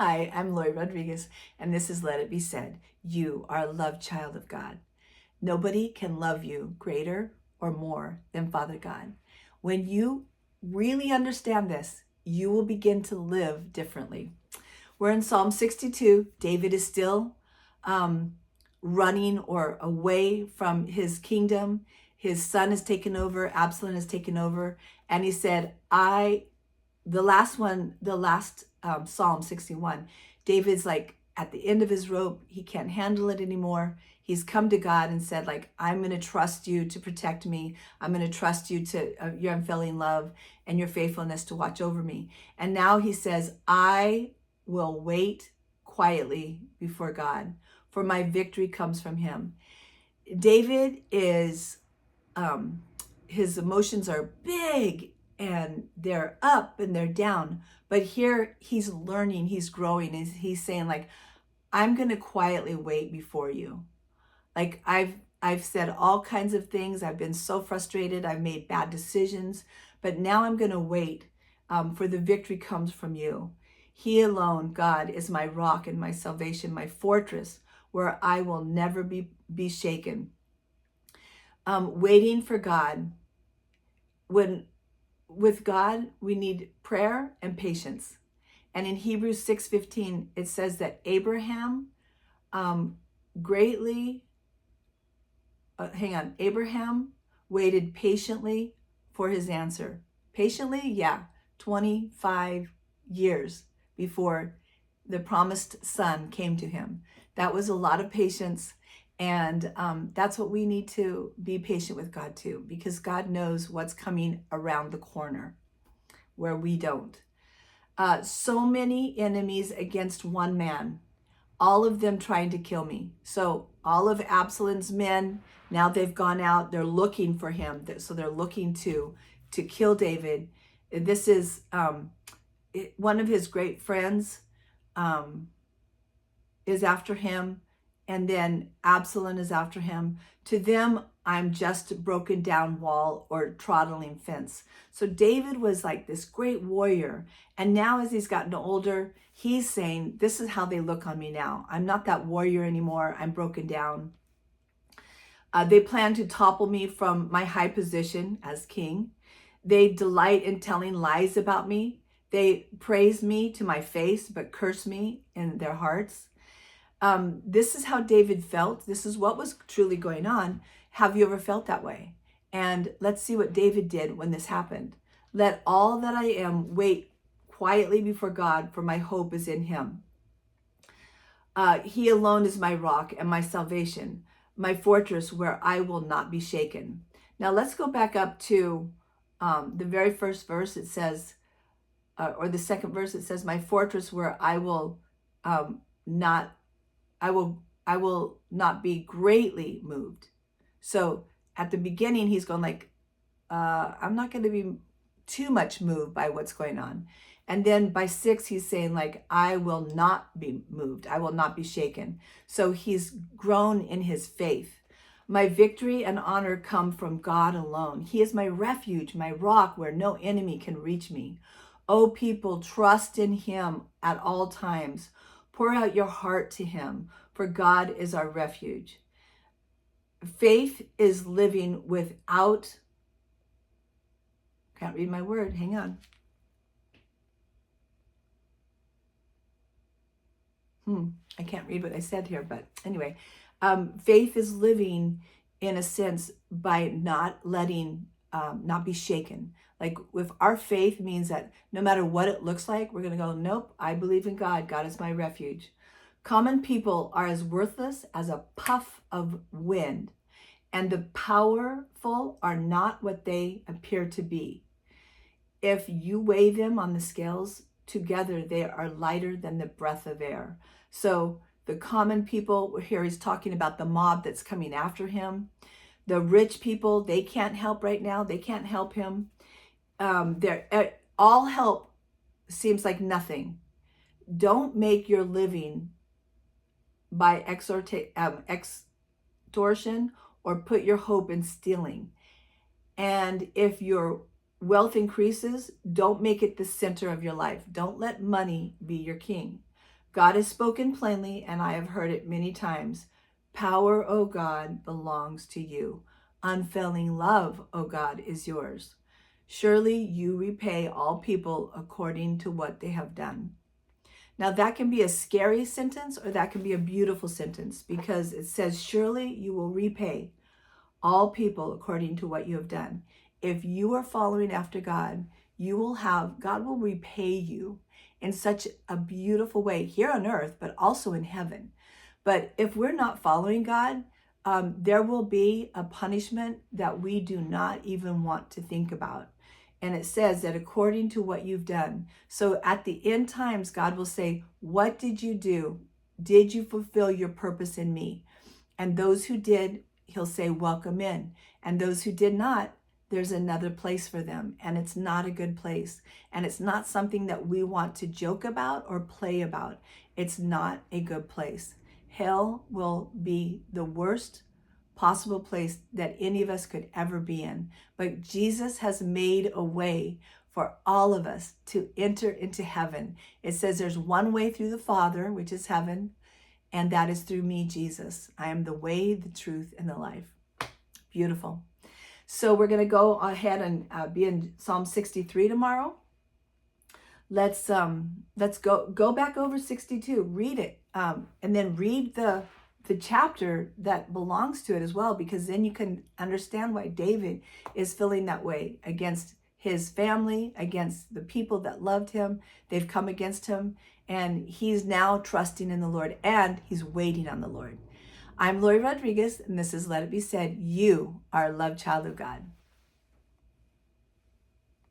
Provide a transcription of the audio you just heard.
Hi, I'm Laurie Rodriguez, and this is Let It Be Said. You are a loved child of God. Nobody can love you greater or more than Father God. When you really understand this, you will begin to live differently. We're in Psalm 62. David is still running or away from his kingdom. His son has taken over, Absalom has taken over, and he said, the last Psalm 61, David's like at the end of his rope. He can't handle it anymore. He's come to God and said, like, I'm going to trust you to protect me. I'm going to trust you to your unfailing love and your faithfulness to watch over me. And now he says, I will wait quietly before God, for my victory comes from him. David is, his emotions are big and they're up and they're down. But here he's learning, he's growing, and he's saying, like, I'm going to quietly wait before you. Like, I've said all kinds of things. I've been so frustrated. I've made bad decisions, but now I'm going to wait, for the victory comes from you. He alone, God, is my rock and my salvation, my fortress, where I will never be shaken. Waiting for God. With God, we need prayer and patience. And in Hebrews 6:15, it says that Abraham greatly, Abraham waited patiently for his answer. Patiently, yeah, 25 years before the promised son came to him. That was a lot of patience. And that's what we need to be patient with God too, because God knows what's coming around the corner where we don't. So many enemies against one man, all of them trying to kill me. So all of Absalom's men, now they've gone out, they're looking for him. So they're looking to kill David. This is one of his great friends is after him, and then Absalom is after him. To them, I'm just a broken down wall or trottling fence. So David was like this great warrior. And now as he's gotten older, he's saying, this is how they look on me now. I'm not that warrior anymore. I'm broken down. They plan to topple me from my high position as king. They delight in telling lies about me. They praise me to my face, but curse me in their hearts. This is how David felt. This is what was truly going on. Have you ever felt that way? And let's see what David did when this happened. Let all that I am wait quietly before God, for my hope is in him. He alone is my rock and my salvation, my fortress where I will not be shaken. Now let's go back up to the very first verse. It says, or the second verse, it says, my fortress where I will not be greatly moved. So at the beginning, he's going like, I'm not going to be too much moved by what's going on. And then by 6, he's saying like, I will not be moved. I will not be shaken. So he's grown in his faith. My victory and honor come from God alone. He is my refuge, my rock where no enemy can reach me. Oh, people, trust in him at all times. Pour out your heart to him, for God is our refuge. Faith is living without, can't read my word, hang on. I can't read what I said here, but anyway, faith is living in a sense by not letting, not be shaken. Like with our faith means that no matter what it looks like, we're going to go, nope, I believe in God. God is my refuge. Common people are as worthless as a puff of wind, and the powerful are not what they appear to be. If you weigh them on the scales, together they are lighter than the breath of air. So the common people, here he's talking about the mob that's coming after him. The rich people, they can't help right now. They can't help him. All help seems like nothing. Don't make your living by extortion or put your hope in stealing. And if your wealth increases, don't make it the center of your life. Don't let money be your king. God has spoken plainly, and I have heard it many times. Power, O God, belongs to you. Unfailing love, O God, is yours. Surely you repay all people according to what they have done. Now, that can be a scary sentence or that can be a beautiful sentence, because it says, surely you will repay all people according to what you have done. If you are following after God, God will repay you in such a beautiful way here on earth, but also in heaven. But if we're not following God, there will be a punishment that we do not even want to think about. And it says that according to what you've done. So at the end times, God will say, what did you do? Did you fulfill your purpose in me? And those who did, he'll say, welcome in. And those who did not, there's another place for them. And it's not a good place. And it's not something that we want to joke about or play about. It's not a good place. Hell will be the worst possible place that any of us could ever be in. But Jesus has made a way for all of us to enter into heaven. It says there's one way through the Father, which is heaven, and that is through me, Jesus. I am the way, the truth, and the life. Beautiful. So we're going to go ahead and be in Psalm 63 tomorrow. Let's go back over 62. Read it, and then read the chapter that belongs to it as well, because then you can understand why David is feeling that way against his family, against the people that loved him. They've come against him, and he's now trusting in the Lord, and he's waiting on the Lord. I'm Laurie Rodriguez, and this is Let It Be Said. You are a loved child of God.